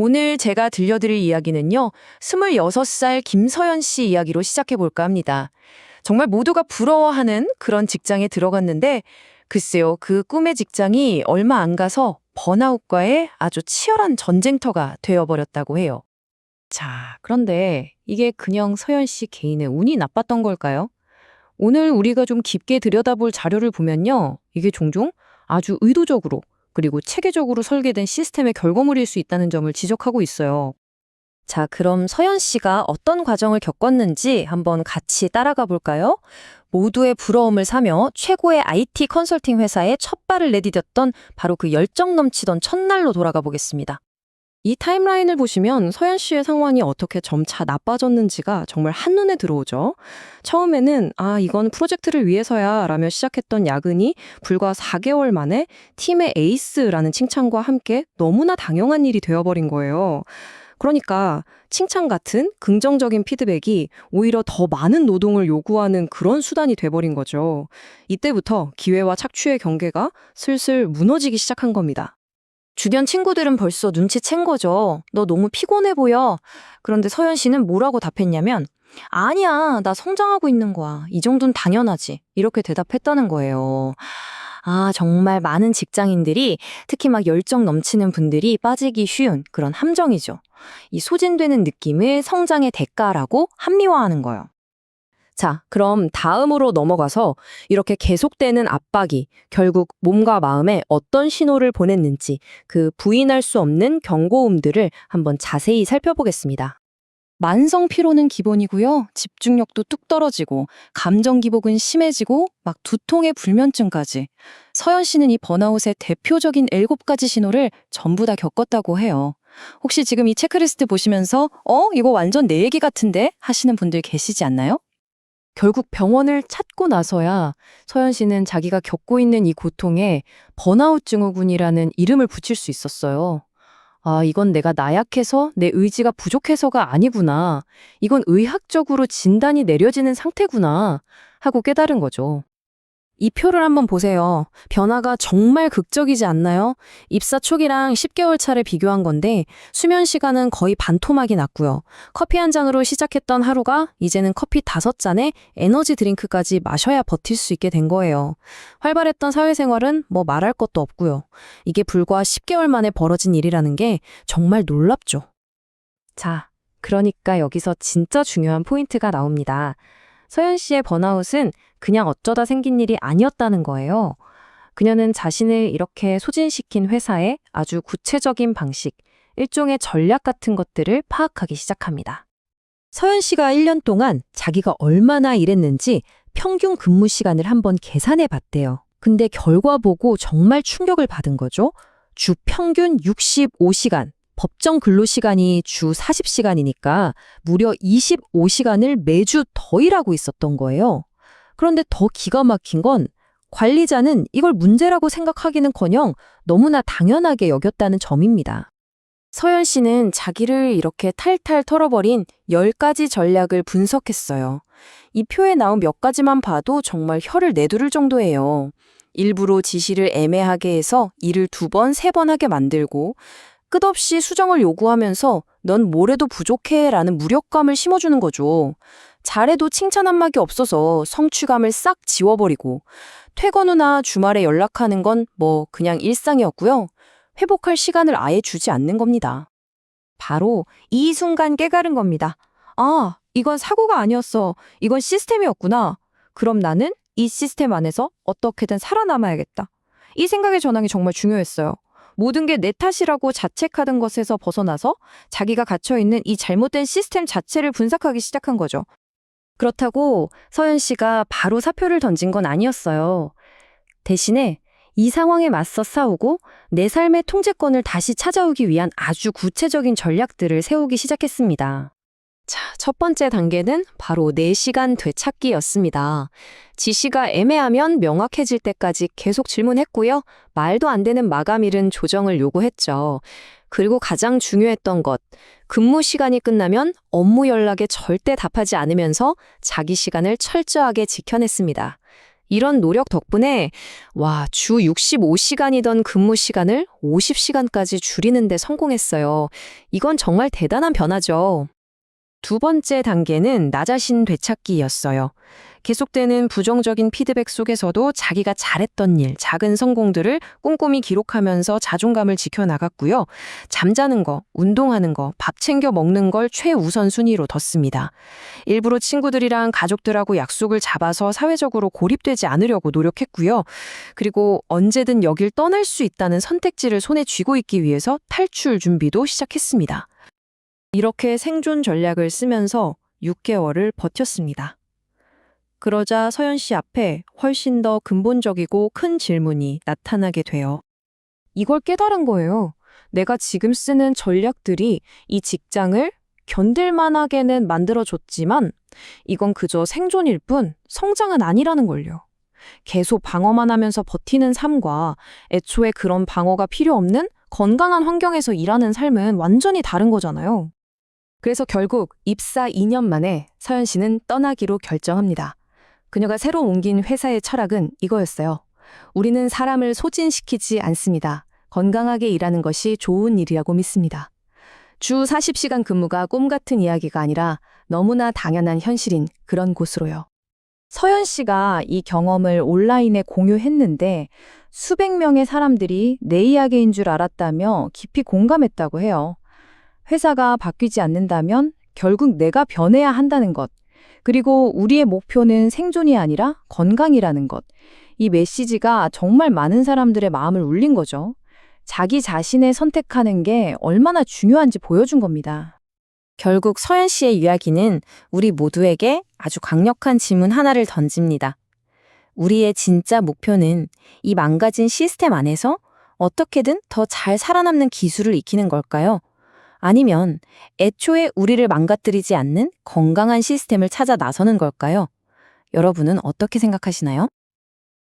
오늘 제가 들려드릴 이야기는요, 26살 김서연 씨 이야기로 시작해볼까 합니다. 정말 모두가 부러워하는 그런 직장에 들어갔는데, 글쎄요, 그 꿈의 직장이 얼마 안 가서 번아웃과의 아주 치열한 전쟁터가 되어버렸다고 해요. 자, 그런데 이게 그냥 서연 씨 개인의 운이 나빴던 걸까요? 오늘 우리가 좀 깊게 들여다볼 자료를 보면요, 이게 종종 아주 의도적으로 그리고 체계적으로 설계된 시스템의 결과물일 수 있다는 점을 지적하고 있어요. 자, 그럼 서연 씨가 어떤 과정을 겪었는지 한번 같이 따라가 볼까요? 모두의 부러움을 사며 최고의 IT 컨설팅 회사에 첫 발을 내디뎠던 바로 그 열정 넘치던 첫날로 돌아가 보겠습니다. 이 타임라인을 보시면 서연 씨의 상황이 어떻게 점차 나빠졌는지가 정말 한눈에 들어오죠. 처음에는 이건 프로젝트를 위해서야 라며 시작했던 야근이 불과 4개월 만에 팀의 에이스라는 칭찬과 함께 너무나 당연한 일이 되어버린 거예요. 그러니까 칭찬 같은 긍정적인 피드백이 오히려 더 많은 노동을 요구하는 그런 수단이 돼버린 거죠. 이때부터 기회와 착취의 경계가 슬슬 무너지기 시작한 겁니다. 주변 친구들은 벌써 눈치챈 거죠. 너 너무 피곤해 보여. 그런데 서연 씨는 뭐라고 답했냐면, 아니야, 나 성장하고 있는 거야. 이 정도는 당연하지. 이렇게 대답했다는 거예요. 정말 많은 직장인들이, 특히 막 열정 넘치는 분들이 빠지기 쉬운 그런 함정이죠. 이 소진되는 느낌을 성장의 대가라고 합리화하는 거예요. 자, 그럼 다음으로 넘어가서 이렇게 계속되는 압박이 결국 몸과 마음에 어떤 신호를 보냈는지 그 부인할 수 없는 경고음들을 한번 자세히 살펴보겠습니다. 만성 피로는 기본이고요. 집중력도 뚝 떨어지고 감정 기복은 심해지고 막 두통의 불면증까지. 서연 씨는 이 번아웃의 대표적인 7가지 신호를 전부 다 겪었다고 해요. 혹시 지금 이 체크리스트 보시면서 이거 완전 내 얘기 같은데 하시는 분들 계시지 않나요? 결국 병원을 찾고 나서야 서연 씨는 자기가 겪고 있는 이 고통에 번아웃 증후군이라는 이름을 붙일 수 있었어요. 이건 내가 나약해서 내 의지가 부족해서가 아니구나. 이건 의학적으로 진단이 내려지는 상태구나 하고 깨달은 거죠. 이 표를 한번 보세요. 변화가 정말 극적이지 않나요? 입사 초기랑 10개월 차를 비교한 건데 수면 시간은 거의 반토막이 났고요. 커피 한 잔으로 시작했던 하루가 이제는 커피 5잔에 에너지 드링크까지 마셔야 버틸 수 있게 된 거예요. 활발했던 사회생활은 뭐 말할 것도 없고요. 이게 불과 10개월 만에 벌어진 일이라는 게 정말 놀랍죠. 자, 그러니까 여기서 진짜 중요한 포인트가 나옵니다. 서연 씨의 번아웃은 그냥 어쩌다 생긴 일이 아니었다는 거예요. 그녀는 자신을 이렇게 소진시킨 회사의 아주 구체적인 방식, 일종의 전략 같은 것들을 파악하기 시작합니다. 서연 씨가 1년 동안 자기가 얼마나 일했는지 평균 근무 시간을 한번 계산해 봤대요. 근데 결과 보고 정말 충격을 받은 거죠. 주 평균 65시간. 법정 근로시간이 주 40시간이니까 무려 25시간을 매주 더 일하고 있었던 거예요. 그런데 더 기가 막힌 건 관리자는 이걸 문제라고 생각하기는커녕 너무나 당연하게 여겼다는 점입니다. 서연 씨는 자기를 이렇게 탈탈 털어버린 10가지 전략을 분석했어요. 이 표에 나온 몇 가지만 봐도 정말 혀를 내두를 정도예요. 일부러 지시를 애매하게 해서 일을 2번, 3번 하게 만들고 끝없이 수정을 요구하면서 넌 뭐래도 부족해 라는 무력감을 심어주는 거죠. 잘해도 칭찬 한마디 없어서 성취감을 싹 지워버리고 퇴근 후나 주말에 연락하는 건 뭐 그냥 일상이었고요. 회복할 시간을 아예 주지 않는 겁니다. 바로 이 순간 깨달은 겁니다. 이건 사고가 아니었어. 이건 시스템이었구나. 그럼 나는 이 시스템 안에서 어떻게든 살아남아야겠다. 이 생각의 전환이 정말 중요했어요. 모든 게 내 탓이라고 자책하던 것에서 벗어나서 자기가 갇혀있는 이 잘못된 시스템 자체를 분석하기 시작한 거죠. 그렇다고 서연 씨가 바로 사표를 던진 건 아니었어요. 대신에 이 상황에 맞서 싸우고 내 삶의 통제권을 다시 찾아오기 위한 아주 구체적인 전략들을 세우기 시작했습니다. 자, 첫 번째 단계는 바로 4시간 되찾기였습니다. 지시가 애매하면 명확해질 때까지 계속 질문했고요. 말도 안 되는 마감일은 조정을 요구했죠. 그리고 가장 중요했던 것, 근무 시간이 끝나면 업무 연락에 절대 답하지 않으면서 자기 시간을 철저하게 지켜냈습니다. 이런 노력 덕분에 주 65시간이던 근무 시간을 50시간까지 줄이는 데 성공했어요. 이건 정말 대단한 변화죠. 두 번째 단계는 나 자신 되찾기였어요. 계속되는 부정적인 피드백 속에서도 자기가 잘했던 일, 작은 성공들을 꼼꼼히 기록하면서 자존감을 지켜나갔고요. 잠자는 거, 운동하는 거, 밥 챙겨 먹는 걸 최우선 순위로 뒀습니다. 일부러 친구들이랑 가족들하고 약속을 잡아서 사회적으로 고립되지 않으려고 노력했고요. 그리고 언제든 여길 떠날 수 있다는 선택지를 손에 쥐고 있기 위해서 탈출 준비도 시작했습니다. 이렇게 생존 전략을 쓰면서 6개월을 버텼습니다. 그러자 서연 씨 앞에 훨씬 더 근본적이고 큰 질문이 나타나게 돼요. 이걸 깨달은 거예요. 내가 지금 쓰는 전략들이 이 직장을 견딜만하게는 만들어줬지만 이건 그저 생존일 뿐 성장은 아니라는 걸요. 계속 방어만 하면서 버티는 삶과 애초에 그런 방어가 필요 없는 건강한 환경에서 일하는 삶은 완전히 다른 거잖아요. 그래서 결국 입사 2년 만에 서연 씨는 떠나기로 결정합니다. 그녀가 새로 옮긴 회사의 철학은 이거였어요. 우리는 사람을 소진시키지 않습니다. 건강하게 일하는 것이 좋은 일이라고 믿습니다. 주 40시간 근무가 꿈 같은 이야기가 아니라 너무나 당연한 현실인 그런 곳으로요. 서연 씨가 이 경험을 온라인에 공유했는데 수백 명의 사람들이 내 이야기인 줄 알았다며 깊이 공감했다고 해요. 회사가 바뀌지 않는다면 결국 내가 변해야 한다는 것. 그리고 우리의 목표는 생존이 아니라 건강이라는 것. 이 메시지가 정말 많은 사람들의 마음을 울린 거죠. 자기 자신을 선택하는 게 얼마나 중요한지 보여준 겁니다. 결국 서연 씨의 이야기는 우리 모두에게 아주 강력한 질문 하나를 던집니다. 우리의 진짜 목표는 이 망가진 시스템 안에서 어떻게든 더 잘 살아남는 기술을 익히는 걸까요? 아니면 애초에 우리를 망가뜨리지 않는 건강한 시스템을 찾아 나서는 걸까요? 여러분은 어떻게 생각하시나요?